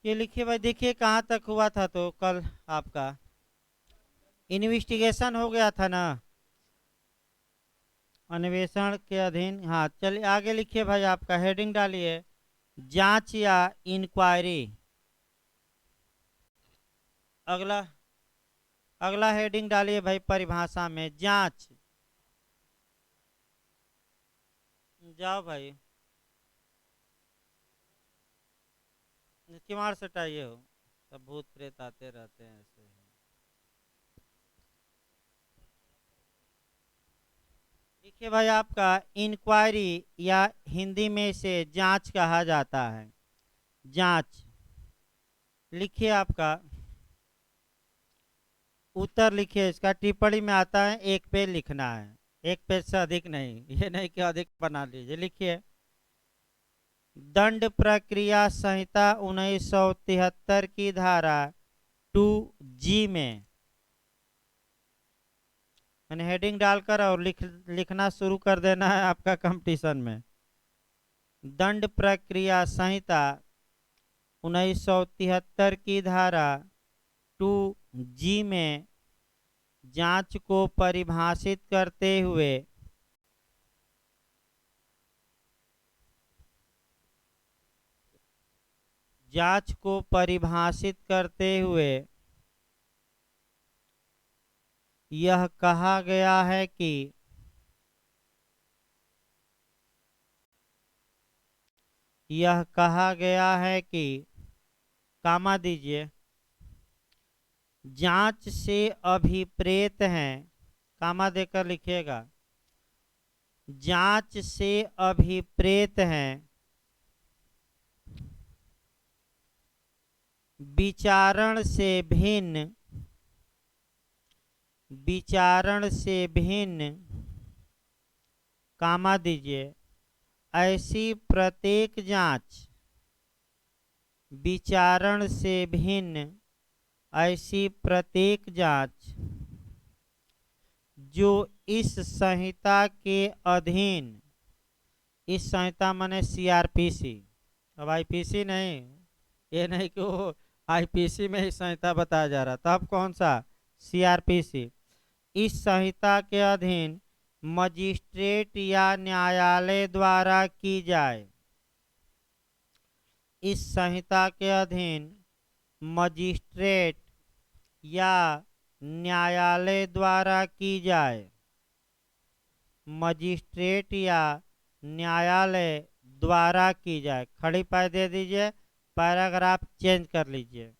ये लिखिए भाई, देखिए कहाँ तक हुआ था। तो कल आपका इन्वेस्टिगेशन हो गया था ना, अन्वेषण के अधीन। हाँ चलिए आगे लिखिए भाई, आपका हेडिंग डालिए जांच या इंक्वायरी। अगला अगला हेडिंग डालिए भाई, परिभाषा में जांच। जाओ भाई, किमार सटाइए हो, सब भूत प्रेत आते रहते हैं ऐसे ही। देखिए भाई, आपका इंक्वायरी या हिंदी में से जांच कहा जाता है। जांच लिखिए, आपका उत्तर लिखिए। इसका टिप्पणी में आता है 1 पेज लिखना है, 1 पेज से अधिक नहीं। ये नहीं कि अधिक बना लीजिए। लिखिए दंड प्रक्रिया संहिता 1973 की धारा 2G में, मैंने हेडिंग डालकर और लिखना शुरू कर देना है आपका कंपटीशन में। दंड प्रक्रिया संहिता 1973 की धारा 2G में जांच को परिभाषित करते हुए यह कहा गया है कि कामा दीजिए, जांच से अभिप्रेत हैं, कामा देकर लिखिएगा, जांच से अभिप्रेत हैं विचारण से भिन्न कामा दीजिए, ऐसी प्रत्येक जांच विचारण से भिन्न ऐसी प्रत्येक जांच जो इस संहिता के अधीन, इस संहिता माने CRPC, अब IPC नहीं, ये नहीं कि वो IPC में ही संहिता बताया जा रहा, तब कौन सा CRPC, इस संहिता के अधीन मजिस्ट्रेट या न्यायालय द्वारा की जाए, इस संहिता के अधीन मजिस्ट्रेट या न्यायालय द्वारा की जाए, मजिस्ट्रेट या न्यायालय द्वारा की जाए। खड़ी पाई दे दीजिए, पैराग्राफ चेंज कर लीजिए।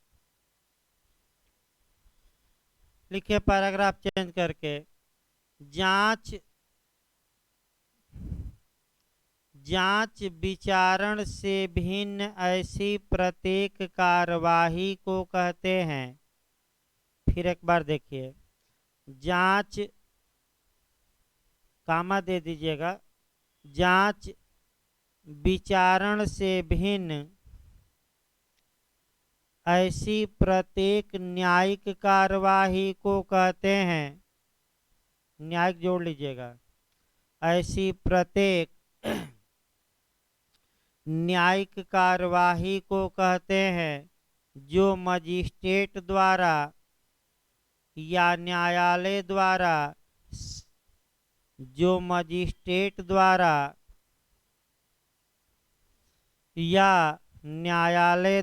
लिखिए पैराग्राफ चेंज करके, जांच विचारण से भिन्न ऐसी प्रत्येक कार्यवाही को कहते हैं। फिर एक बार देखिए, जांच कामा दे दीजिएगा, जांच विचारण से भिन्न ऐसी प्रत्येक न्यायिक कार्यवाही को कहते हैं, न्यायिक जोड़ लीजिएगा, ऐसी प्रत्येक न्यायिक कार्यवाही को कहते हैं जो मजिस्ट्रेट द्वारा या न्यायालय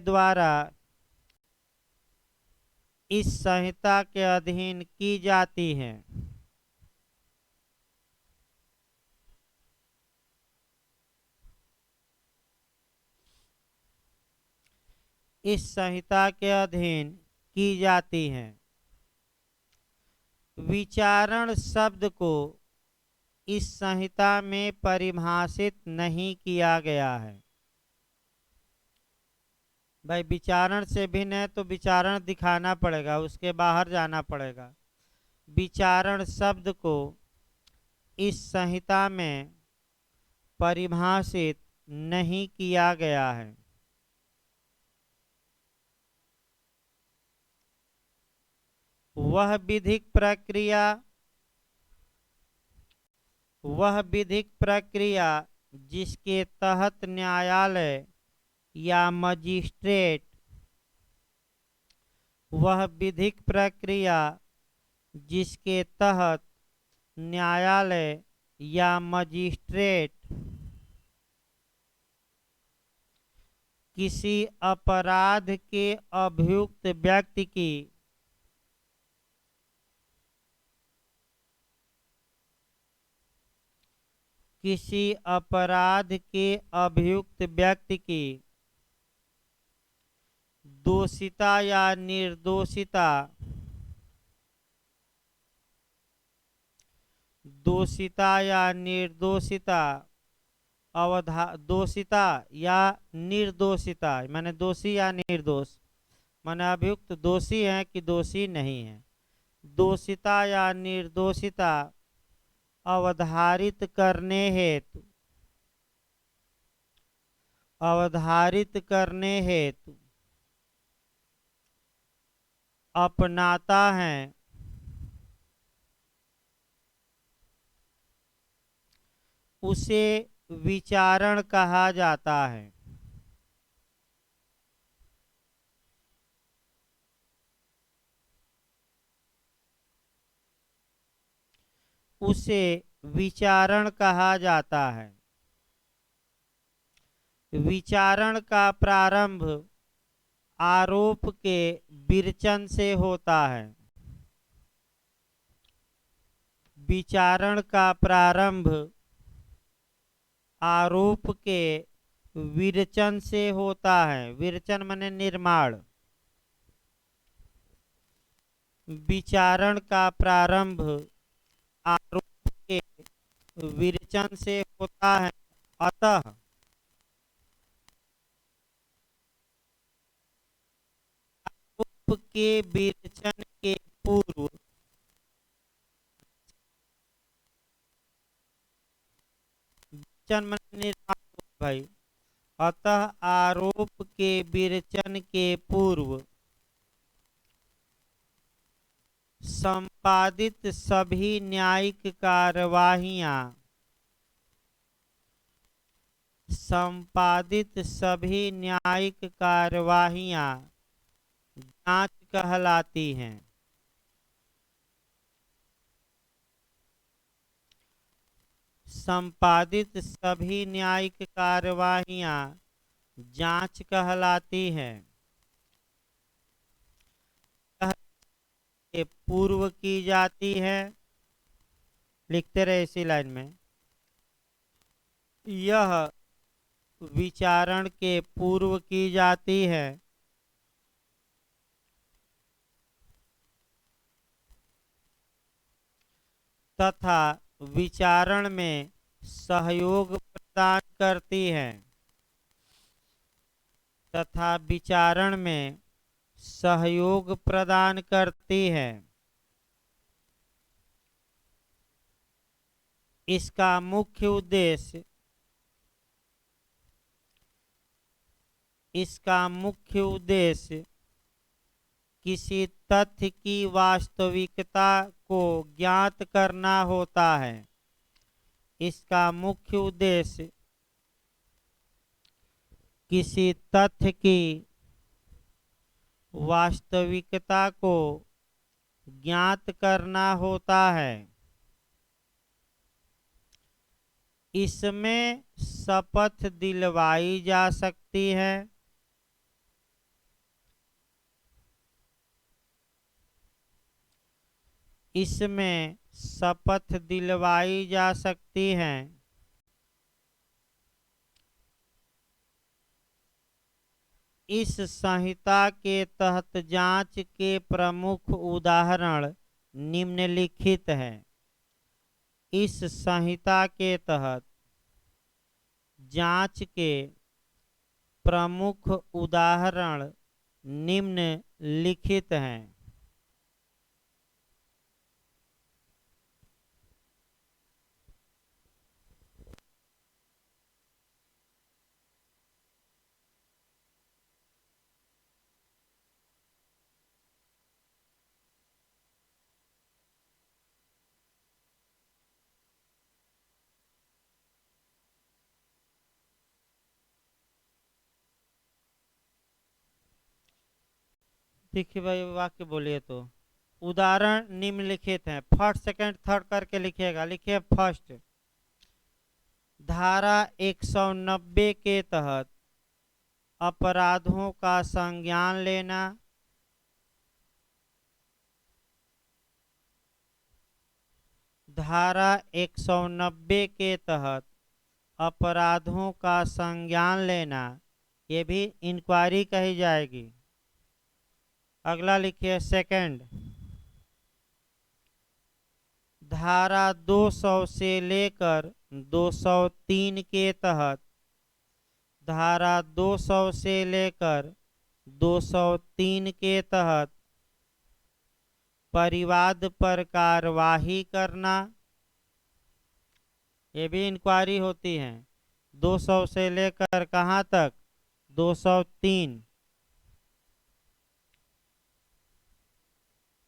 द्वारा इस संहिता के अधीन की जाती है। इस संहिता के अधीन की जाती हैं। विचारण शब्द को इस संहिता में परिभाषित नहीं किया गया है। भाई विचारण से भिन्न है तो विचारण दिखाना पड़ेगा, उसके बाहर जाना पड़ेगा। विचारण शब्द को इस संहिता में परिभाषित नहीं किया गया है। वह विधिक प्रक्रिया जिसके तहत न्यायालय या मजिस्ट्रेट वह विधिक प्रक्रिया जिसके तहत न्यायालय या मजिस्ट्रेट किसी अपराध के अभियुक्त व्यक्ति की दोषिता या निर्दोषिता दोषिता या निर्दोषिता माने दोषी या निर्दोष माने अभियुक्त दोषी है कि दोषी नहीं है, दोषिता या निर्दोषिता अवधारित करने हेतु अपनाता है उसे विचारण कहा जाता है। उसे विचारण कहा जाता है। विचारण का प्रारंभ आरोप के विरचन से होता है। विचारण का प्रारंभ आरोप के विरचन से होता है। विरचन माने निर्माण। विचारण का प्रारंभ आरोप के विरचन से होता है। अतः आरोप के विरचन के पूर्व निर्माण भाई। अतः आरोप के विरचन के पूर्व संपादित सभी न्यायिक कार्यवाहियां जांच कहलाती हैं। संपादित सभी न्यायिक कार्यवाहियां जांच कहलाती हैं। के पूर्व की जाती है। लिखते रहे इसी लाइन में। यह विचारण के पूर्व की जाती है तथा विचारण में सहयोग प्रदान करती है। इसका मुख्य उद्देश्य किसी तथ्य की वास्तविकता को ज्ञात करना होता है। इसका मुख्य उद्देश्य किसी तथ्य की वास्तविकता को ज्ञात करना होता है। इसमें शपथ दिलवाई जा सकती है। इसमें शपथ दिलवाई जा सकती है। इस संहिता के तहत जांच के प्रमुख उदाहरण निम्नलिखित हैं। इस संहिता के तहत जांच के प्रमुख उदाहरण निम्नलिखित हैं। देखिए भाई वाक्य बोलिए तो। उदाहरण निम्नलिखित हैं, फर्स्ट सेकंड थर्ड करके लिखिएगा। लिखिए फर्स्ट, धारा 190 के तहत अपराधों का संज्ञान लेना, धारा 190 के तहत अपराधों का संज्ञान लेना, ये भी इंक्वायरी कही जाएगी। अगला लिखिए सेकंड, धारा 200 से लेकर 203 के तहत, धारा 200 से लेकर 203 के तहत परिवाद पर कार्यवाही करना, ये भी इंक्वायरी होती है। 200 से लेकर कहाँ तक? 203।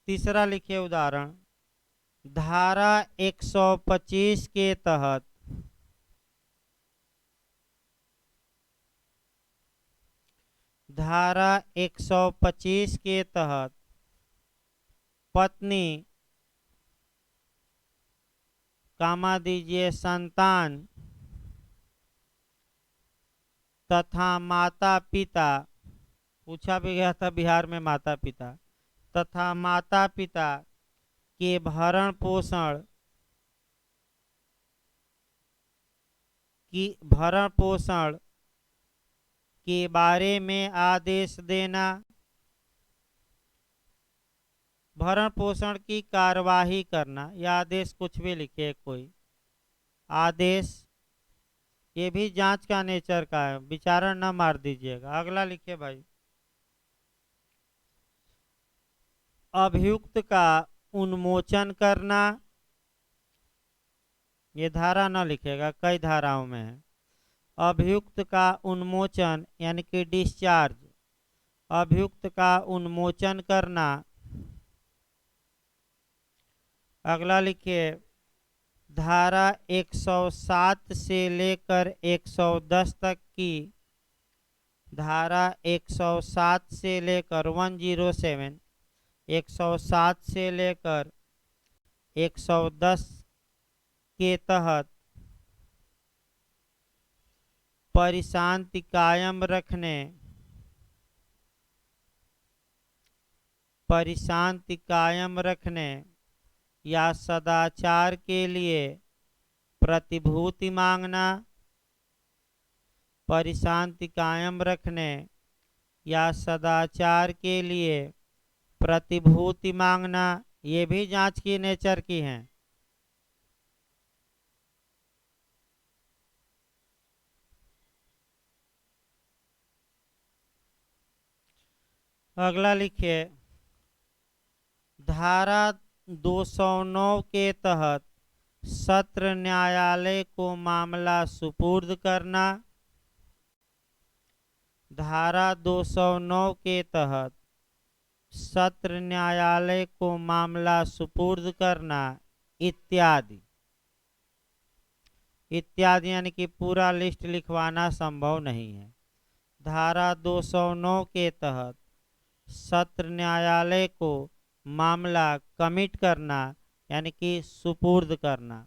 तीसरा लिखिए उदाहरण, धारा 125 के तहत, धारा 125 के तहत पत्नी कामा दीजिए संतान तथा माता पिता, पूछा भी गया था बिहार में माता पिता, तथा माता पिता के भरण पोषण के बारे में आदेश देना, भरण पोषण की कार्यवाही करना, या आदेश कुछ भी लिखिए कोई आदेश, ये भी जांच का नेचर का है, विचारण न मार दीजिएगा। अगला लिखिए भाई, अभियुक्त का उन्मोचन करना, ये धारा न लिखेगा, कई धाराओं में है। अभियुक्त का उन्मोचन यानी कि डिस्चार्ज, अभियुक्त का उन्मोचन करना। अगला लिखिए, धारा 107 से लेकर 110 तक की, धारा 107 से लेकर 107, 107 से लेकर 110 के तहत परिशांति कायम रखने, परिशांति कायम रखने या सदाचार के लिए प्रतिभूति मांगना, परिशांति कायम रखने या सदाचार के लिए प्रतिभूति मांगना, ये भी जांच की नेचर की हैं। अगला लिखिए, धारा 209 के तहत सत्र न्यायालय को मामला सुपुर्द करना, धारा 209 के तहत सत्र न्यायालय को मामला सुपुर्द करना इत्यादि। इत्यादि यानी कि पूरा लिस्ट लिखवाना संभव नहीं है। धारा 209 के तहत सत्र न्यायालय को मामला कमिट करना यानी कि सुपुर्द करना,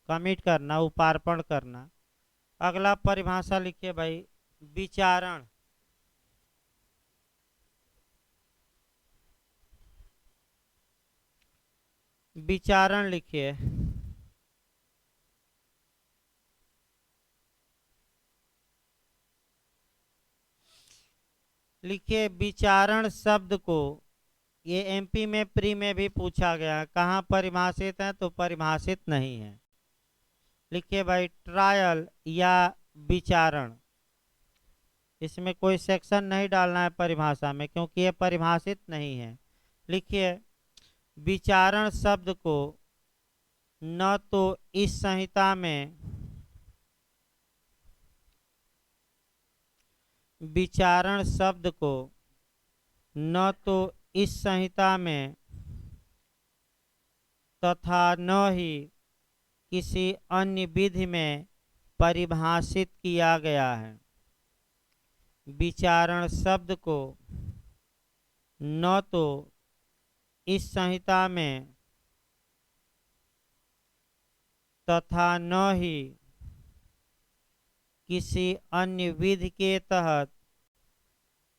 कमिट करना, उपार्पण करना। अगला परिभाषा लिखिए भाई, विचारण। विचारण लिखिए, लिखिए विचारण शब्द को, ये एमपी में प्री में भी पूछा गया, कहाँ परिभाषित है तो परिभाषित नहीं है। लिखिए भाई ट्रायल या विचारण, इसमें कोई सेक्शन नहीं डालना है परिभाषा में क्योंकि ये परिभाषित नहीं है। लिखिए विचारण शब्द को न तो इस संहिता में, विचारण शब्द को न तो इस संहिता में तथा न ही किसी अन्य विधि में परिभाषित किया गया है। विचारण शब्द को न तो इस संहिता में तथा न ही किसी अन्य विधि के तहत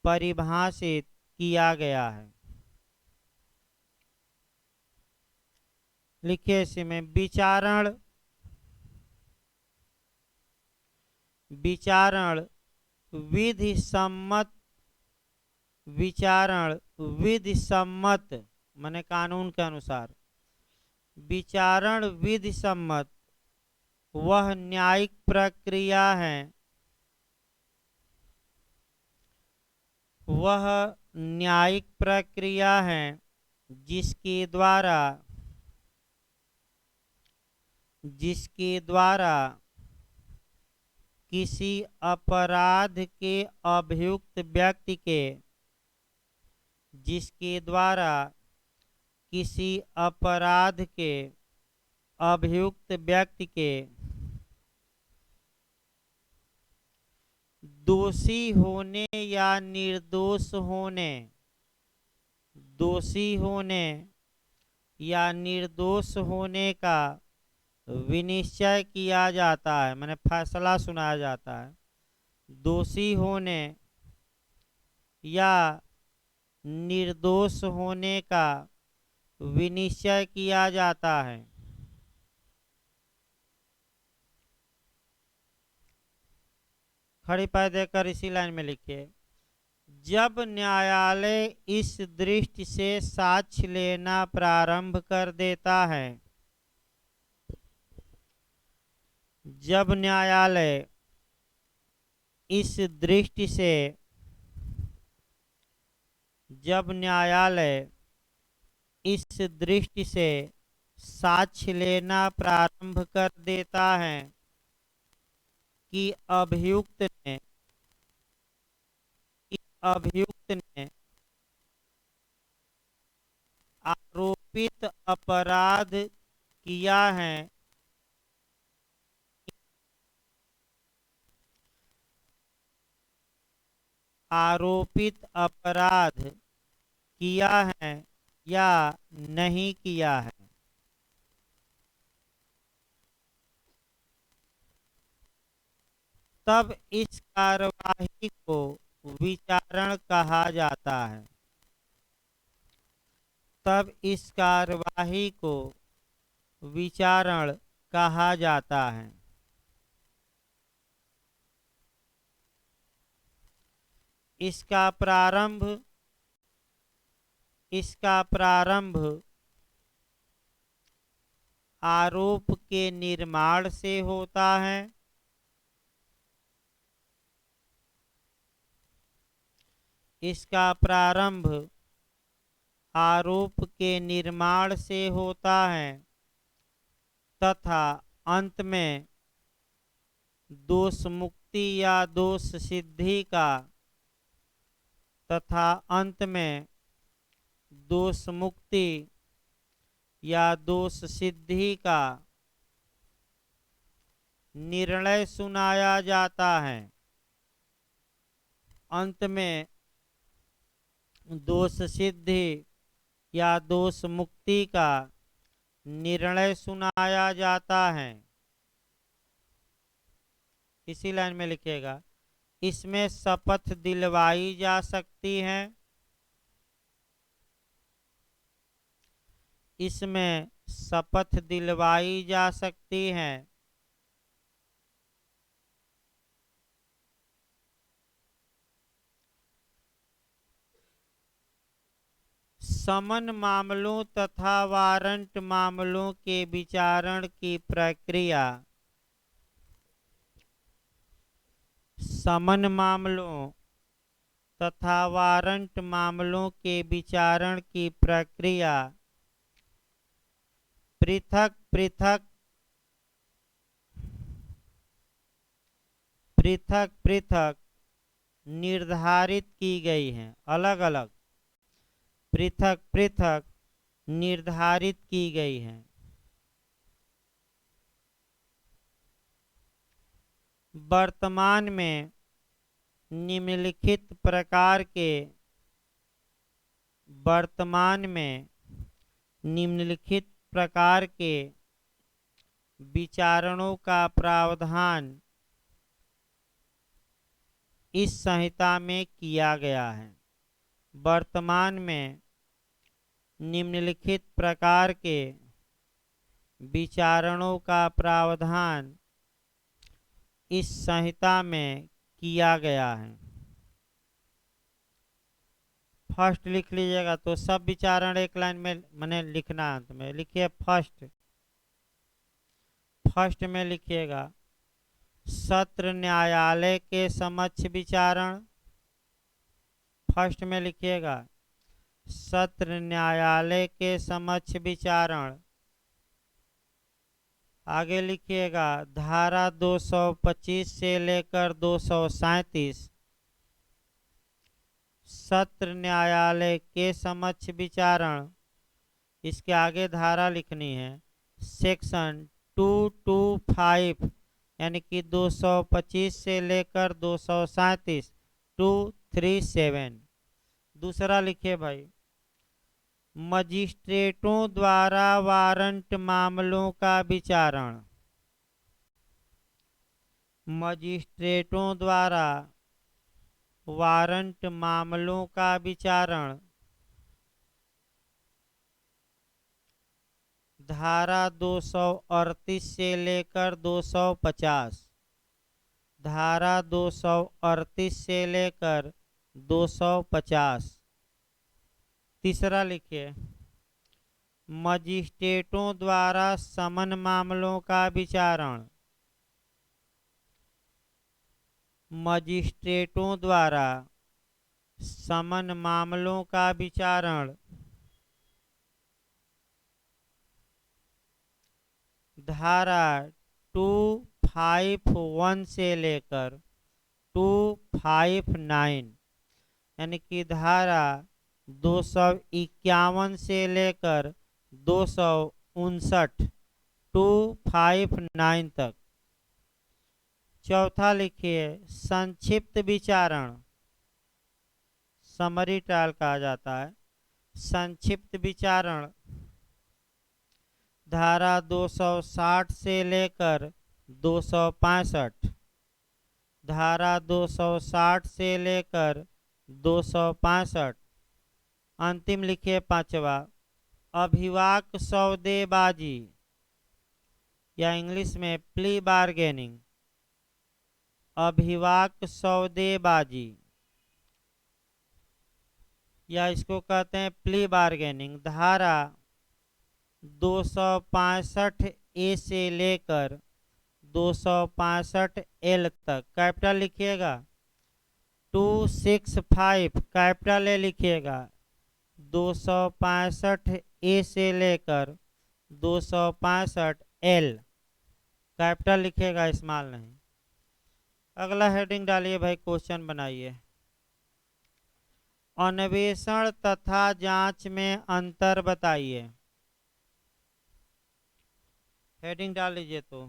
परिभाषित किया गया है। लिखिए इसी में विचारण विचारण विधि सम्मत विचारण विधि सम्मत माने कानून के अनुसार विचारण विधि सम्मत वह न्यायिक प्रक्रिया है वह न्यायिक प्रक्रिया है जिसके द्वारा किसी अपराध के अभियुक्त व्यक्ति के जिसके द्वारा किसी अपराध के अभियुक्त व्यक्ति के दोषी होने या निर्दोष होने दोषी होने या निर्दोष होने का विनिश्चय किया जाता है माने फैसला सुनाया जाता है। दोषी होने या निर्दोष होने का विनिश्चय किया जाता है। खड़ी पैर देकर इसी लाइन में लिखिए जब न्यायालय इस दृष्टि से साक्ष्य लेना प्रारंभ कर देता है जब न्यायालय इस दृष्टि से साक्ष्य लेना प्रारंभ कर देता है कि अभियुक्त ने आरोपित अपराध किया है या नहीं किया है तब इस कार्यवाही को विचारण कहा जाता है। तब इस कार्यवाही को विचारण कहा जाता है। इसका प्रारंभ आरोप के निर्माण से होता है इसका प्रारंभ आरोप के निर्माण से होता है तथा अंत में दोष मुक्ति या दोष सिद्धि का तथा अंत में दोष मुक्ति या दोष सिद्धि का निर्णय सुनाया जाता है। अंत में दोष सिद्धि या दोष मुक्ति का निर्णय सुनाया जाता है। इसी लाइन में लिखिएगा इसमें शपथ दिलवाई जा सकती है इसमें शपथ दिलवाई जा सकती है समन मामलों तथा वारंट मामलों के विचारण की प्रक्रिया समन मामलों तथा वारंट मामलों के विचारण की प्रक्रिया पृथक पृथक निर्धारित की गई हैं अलग अलग पृथक निर्धारित की गई हैं। वर्तमान में निम्नलिखित प्रकार के वर्तमान में निम्नलिखित प्रकार के विचारणों का प्रावधान इस संहिता में किया गया है। वर्तमान में निम्नलिखित प्रकार के विचारणों का प्रावधान इस संहिता में किया गया है। फर्स्ट लिख लीजिएगा, तो सब विचारण एक लाइन में मैंने लिखना अंत में। लिखिए फर्स्ट में लिखिएगा सत्र न्यायालय के समक्ष विचारण। फर्स्ट में लिखिएगा सत्र न्यायालय के समक्ष विचारण। आगे लिखिएगा धारा 225 से लेकर 237 सत्र न्यायालय के समक्ष विचारण। इसके आगे धारा लिखनी है सेक्शन 225 यानी कि 225 से लेकर 237 237। दूसरा लिखिए भाई मजिस्ट्रेटों द्वारा वारंट मामलों का विचारण। मजिस्ट्रेटों द्वारा वारंट मामलों का विचारण। धारा 238 से लेकर 250। धारा 238 से लेकर 250। तीसरा लिखिए मजिस्ट्रेटों द्वारा समन मामलों का विचारण। मजिस्ट्रेटों द्वारा समन मामलों का विचारण। धारा 251 से लेकर 259 यानी कि धारा 251 से लेकर 259 259 तक। चौथा लिखिए संक्षिप्त विचारण। समरी ट्रायल कहा जाता है। संक्षिप्त विचारण धारा 260 से लेकर 265। धारा 260 से लेकर 265। अंतिम लिखिए पांचवा अभिवाक सौदेबाजी या इंग्लिश में प्ली बार्गेनिंग। अभिवाक सौदेबाजी या इसको कहते हैं प्ली बार्गेनिंग। धारा 265 ए से लेकर 265 एल तक। कैपिटल लिखिएगा 265 कैपिटल ए लिखिएगा। 265 ए से लेकर 265 एल कैपिटल लिखिएगा, स्मॉल नहीं। अगला हेडिंग डालिए भाई, क्वेश्चन बनाइए। अन्वेषण तथा जांच में अंतर बताइए। हेडिंग डाल लीजिए। तो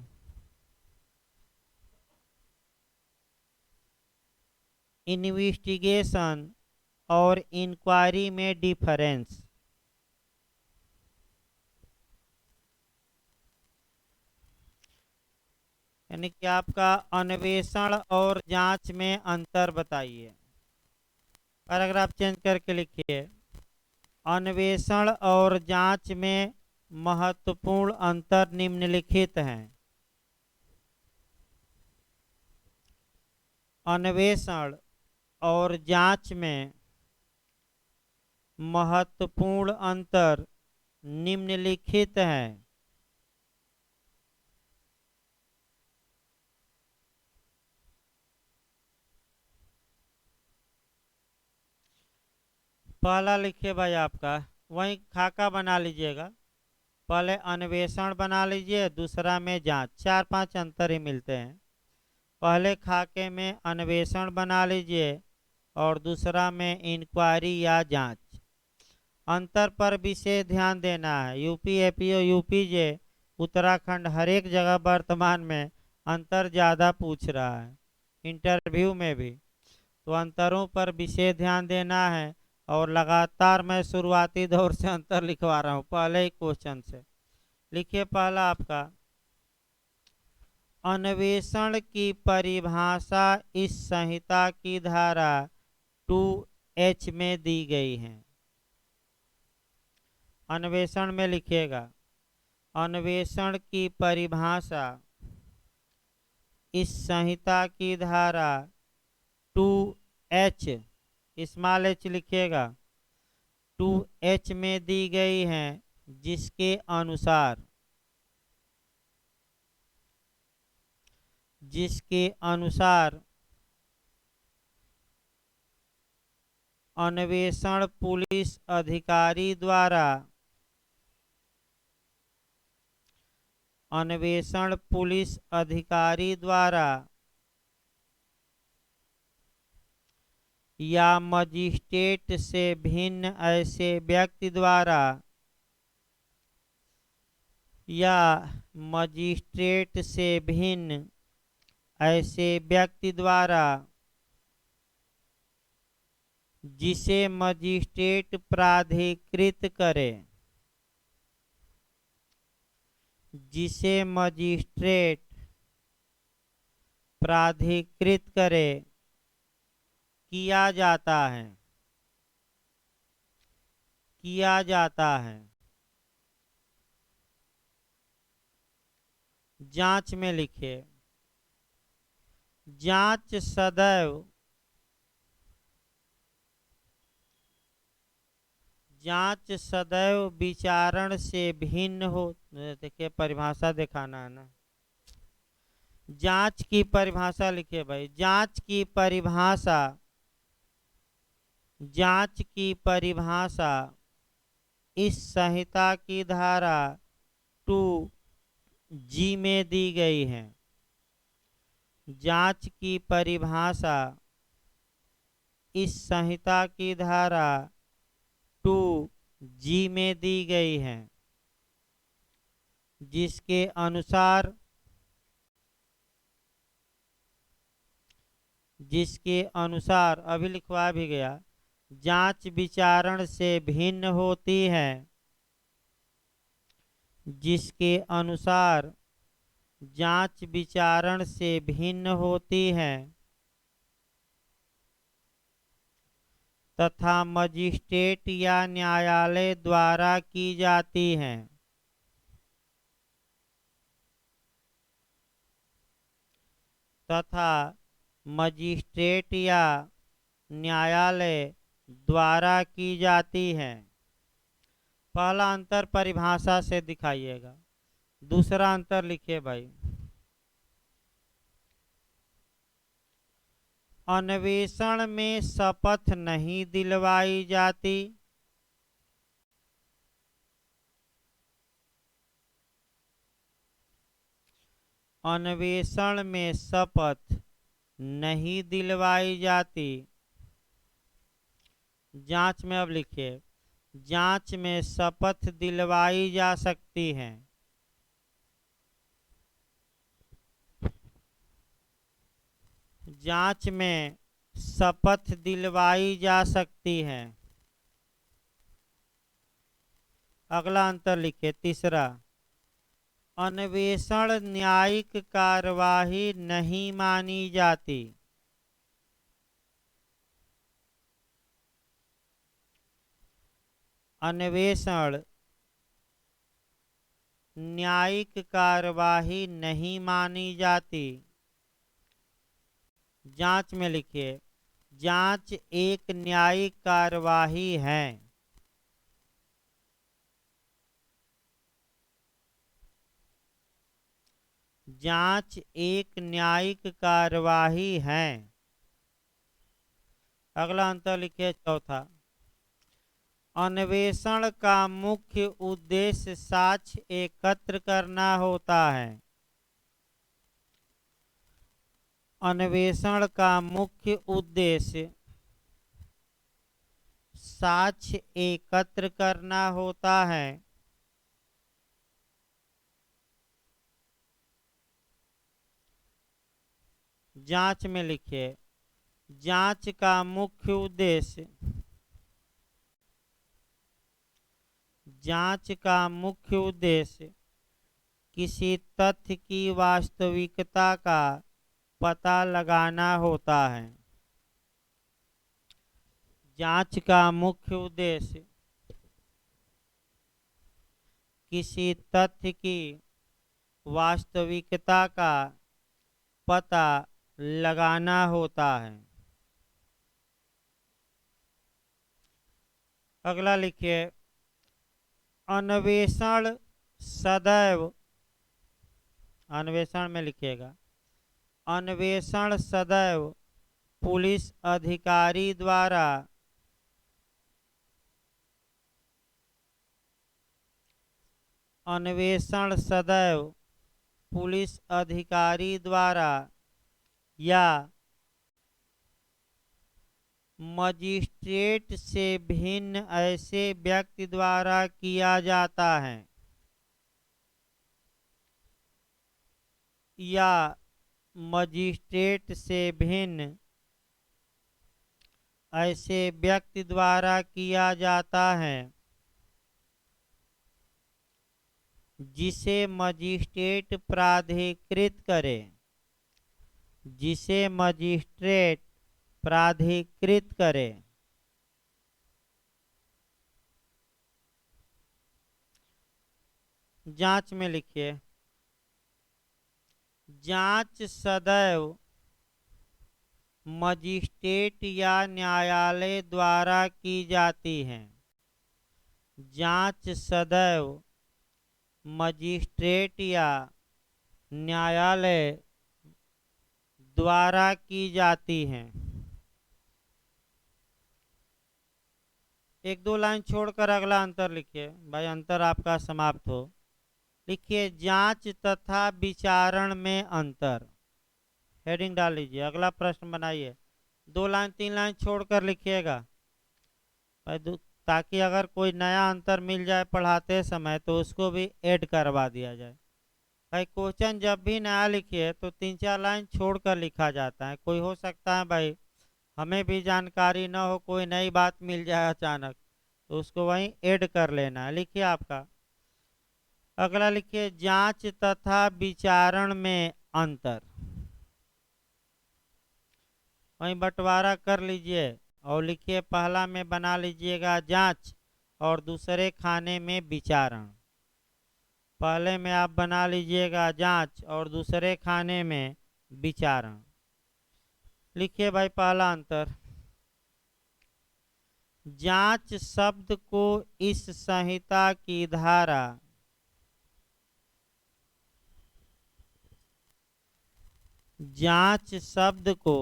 इन्वेस्टिगेशन और इंक्वायरी में डिफरेंस। यानी कि आपका अन्वेषण और जांच में अंतर बताइए। पैराग्राफ चेंज करके लिखिए अन्वेषण और जांच में महत्वपूर्ण अंतर निम्नलिखित हैं। अन्वेषण और जांच में महत्वपूर्ण अंतर निम्नलिखित हैं। पहला लिखिए भाई आपका, वही खाका बना लीजिएगा। पहले अन्वेषण बना लीजिए, दूसरा में जांच। 4-5 अंतर ही मिलते हैं। पहले खाके में अन्वेषण बना लीजिए और दूसरा में इंक्वायरी या जांच। अंतर पर विशेष ध्यान देना है। यूपी एपीओ यूपीजे उत्तराखंड हर एक जगह वर्तमान में अंतर ज़्यादा पूछ रहा है, इंटरव्यू में भी। तो अंतरों पर विशेष ध्यान देना है और लगातार मैं शुरुआती दौर से अंतर लिखवा रहा हूँ पहले ही क्वेश्चन से। लिखिए पहला आपका, अन्वेषण की परिभाषा इस संहिता की धारा 2H में दी गई है। अन्वेषण में लिखिएगा, अन्वेषण की परिभाषा इस संहिता की धारा 2H, स्मॉल h लिखिएगा, 2H में दी गई है, जिसके अनुसार अन्वेषण पुलिस अधिकारी द्वारा या मजिस्ट्रेट से भिन्न ऐसे व्यक्ति द्वारा जिसे मजिस्ट्रेट प्राधिकृत करे किया जाता है। जांच में लिखिए, जांच सदैव विचारण से भिन्न हो। देखिए परिभाषा दिखाना है ना, जांच की परिभाषा लिखिए भाई। जांच की परिभाषा इस संहिता की धारा 2G में दी गई है। जांच की परिभाषा इस संहिता की धारा 2G में दी गई है, जिसके अनुसार अभी लिखवा भी गया, जांच विचारण से भिन्न होती है, जिसके अनुसार जांच विचारण से भिन्न होती है तथा मजिस्ट्रेट या न्यायालय द्वारा की जाती है। तथा मजिस्ट्रेट या न्यायालय द्वारा की जाती है। पहला अंतर परिभाषा से दिखाइएगा। दूसरा अंतर लिखिए भाई, अन्वेषण में शपथ नहीं दिलवाई जाती। अन्वेषण में शपथ नहीं दिलवाई जाती। जांच में अब लिखिए, जांच में शपथ दिलवाई जा सकती है। जांच में शपथ दिलवाई जा सकती है। अगला अंतर लिखिए, तीसरा, अन्वेषण न्यायिक कार्यवाही नहीं मानी जाती। अन्वेषण न्यायिक कार्यवाही नहीं मानी जाती। जांच में लिखिए, जांच एक न्यायिक कार्यवाही है। जांच एक न्यायिक कार्यवाही है। अगला अंतर लिखिए, चौथा, अन्वेषण का मुख्य उद्देश्य साक्ष्य एकत्र करना होता है। अन्वेषण का मुख्य उद्देश्य साक्ष्य एकत्र करना होता है। जांच में लिखिए, जांच का मुख्य उद्देश्य जांच का मुख्य उद्देश्य किसी तथ्य की वास्तविकता का पता लगाना होता है। जांच का मुख्य उद्देश्य किसी तथ्य की वास्तविकता का पता लगाना होता है। अगला लिखिए, अन्वेषण सदैव, अन्वेषण में लिखिएगा, अन्वेषण सदैव पुलिस अधिकारी द्वारा अन्वेषण सदैव पुलिस अधिकारी द्वारा या मजिस्ट्रेट से भिन्न ऐसे व्यक्ति द्वारा किया जाता है, या मजिस्ट्रेट से भिन्न ऐसे व्यक्ति द्वारा किया जाता है जिसे मजिस्ट्रेट प्राधिकृत करे, जिसे मजिस्ट्रेट प्राधिकृत करे। जांच में लिखिए, जांच सदैव मजिस्ट्रेट या न्यायालय द्वारा की जाती है। जांच सदैव मजिस्ट्रेट या न्यायालय द्वारा की जाती है। एक दो लाइन छोड़कर अगला अंतर लिखिए, भाई अंतर आपका समाप्त हो। लिखिए, जांच तथा विचारण में अंतर। हेडिंग डाल लीजिए, अगला प्रश्न बनाइए। 2 लाइन 3 लाइन छोड़कर लिखिएगा, ताकि अगर कोई नया अंतर मिल जाए पढ़ाते समय तो उसको भी ऐड करवा दिया जाए। भाई क्वेश्चन जब भी नया लिखिए तो 3-4 लाइन छोड़कर लिखा जाता है। कोई हो सकता है भाई हमें भी जानकारी न हो, कोई नई बात मिल जाए अचानक, तो उसको वहीं ऐड कर लेना है। लिखिए आपका अगला, लिखिए जांच तथा विचारण में अंतर। वहीं बंटवारा कर लीजिए और लिखिए, पहला में बना लीजिएगा जांच और दूसरे खाने में विचारण। पहले में आप बना लीजिएगा जांच और दूसरे खाने में विचारण। लिखिए भाई पहला अंतर, जांच शब्द को इस संहिता की धारा जांच शब्द को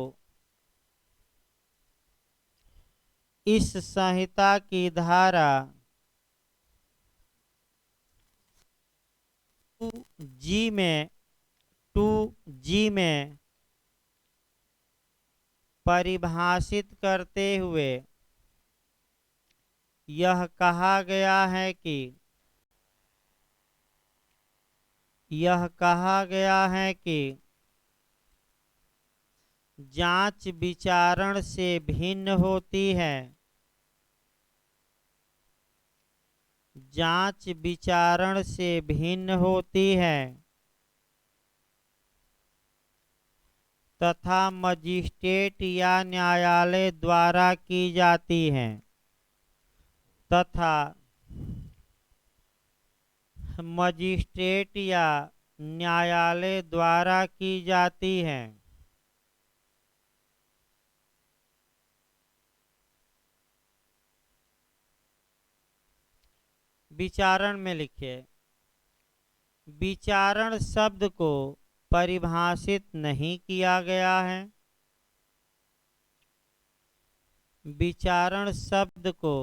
इस संहिता की धारा 2G में 2G में परिभाषित करते हुए यह कहा गया है कि जांच विचारण से भिन्न होती है। जांच विचारण से भिन्न होती है तथा मजिस्ट्रेट या न्यायालय द्वारा की जाती है, तथा मजिस्ट्रेट या न्यायालय द्वारा की जाती है। विचारण में लिखिए, विचारण शब्द को परिभाषित नहीं किया गया है। विचारण शब्द को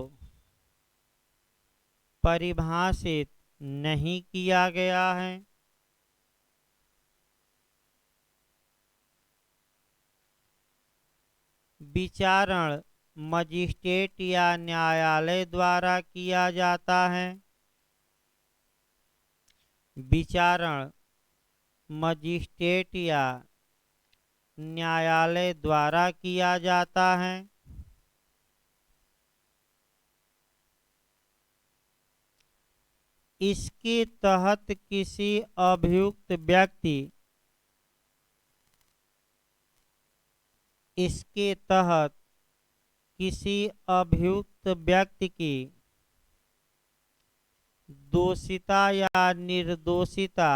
परिभाषित नहीं किया गया है। विचारण मजिस्ट्रेट या न्यायालय द्वारा किया जाता है। विचारण मजिस्ट्रेट या न्यायालय द्वारा किया जाता है। इसके तहत किसी अभियुक्त व्यक्ति इसके तहत किसी अभियुक्त व्यक्ति की दोषिता या निर्दोषिता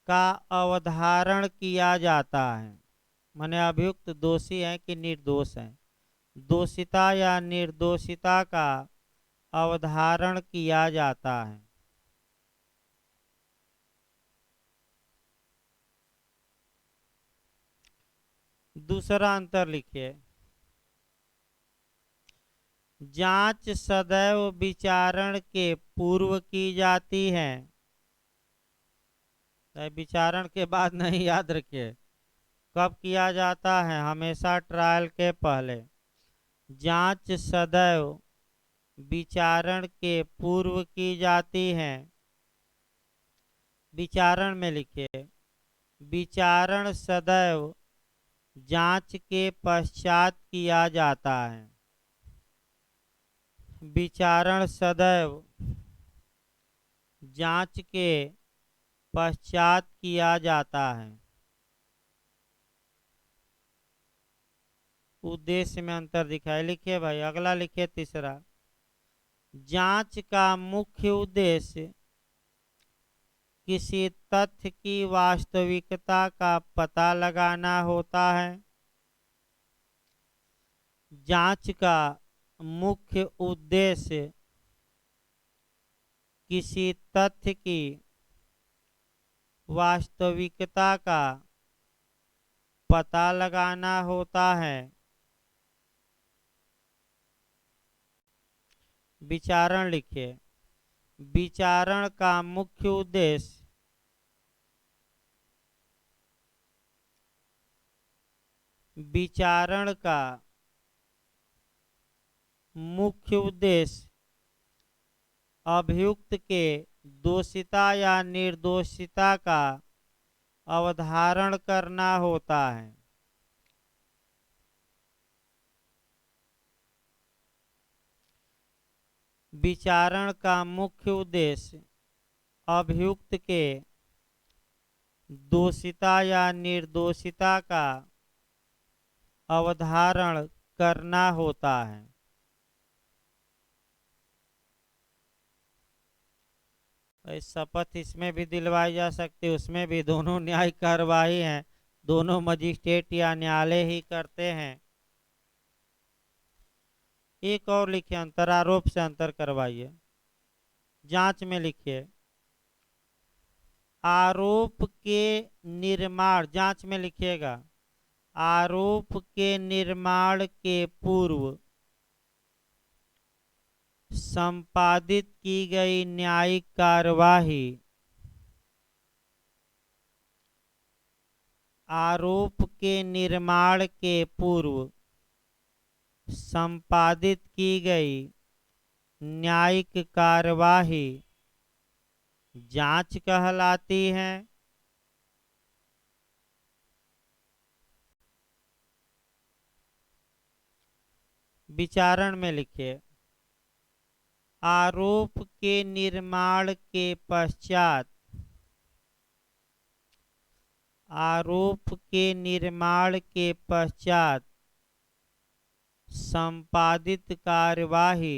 का अवधारण किया जाता है। माने अभियुक्त दोषी है कि निर्दोष है, दोषिता या निर्दोषिता का अवधारण किया जाता है। दूसरा अंतर लिखिए। जांच सदैव विचारण के पूर्व की जाती है, विचारण के बाद नहीं, याद रखिए। कब किया जाता है? हमेशा ट्रायल के पहले। जांच सदैव विचारण के पूर्व की जाती है। विचारण में लिखिए, विचारण सदैव जांच के पश्चात किया जाता है। विचारण सदैव जांच के पश्चात किया जाता है। उद्देश्य में अंतर दिखाए, लिखिए भाई। अगला लिखिए तीसरा। जांच का मुख्य उद्देश्य किसी तथ्य की वास्तविकता का पता लगाना होता है। जांच का मुख्य उद्देश्य किसी तथ्य की वास्तविकता का पता लगाना होता है। विचारण लिखिए, विचारण का मुख्य उद्देश्य विचारण का मुख्य उद्देश्य अभियुक्त के दोषिता या निर्दोषिता का अवधारण करना होता है। विचारण का मुख्य उद्देश्य अभियुक्त के दोषिता या निर्दोषिता का अवधारण करना होता है। शपथ इसमें भी दिलवाई जा सकती है, उसमें भी। दोनों न्यायिक कार्यवाही हैं, दोनों मजिस्ट्रेट या न्यायालय ही करते हैं। एक और लिखिए, अंतरारोप से अंतर करवाइए। जांच में लिखिए, आरोप के निर्माण, जांच में लिखिएगा, आरोप के निर्माण के पूर्व संपादित की गई न्यायिक कार्यवाही आरोप के निर्माण के पूर्व संपादित की गई न्यायिक कार्यवाही जांच कहलाती है। विचारण में लिखिए, आरोप के निर्माण के पश्चात आरोप के निर्माण के पश्चात संपादित कार्यवाही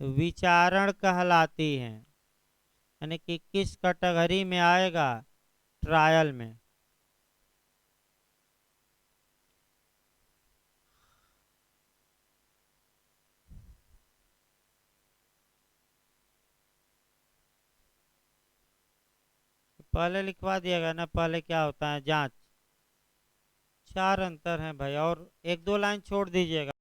विचारण कहलाती है। यानी कि किस कैटेगरी में आएगा? ट्रायल में। पहले लिखवा दिएगा ना, पहले क्या होता है? जांच। चार अंतर हैं भाई, और एक दो लाइन छोड़ दीजिएगा।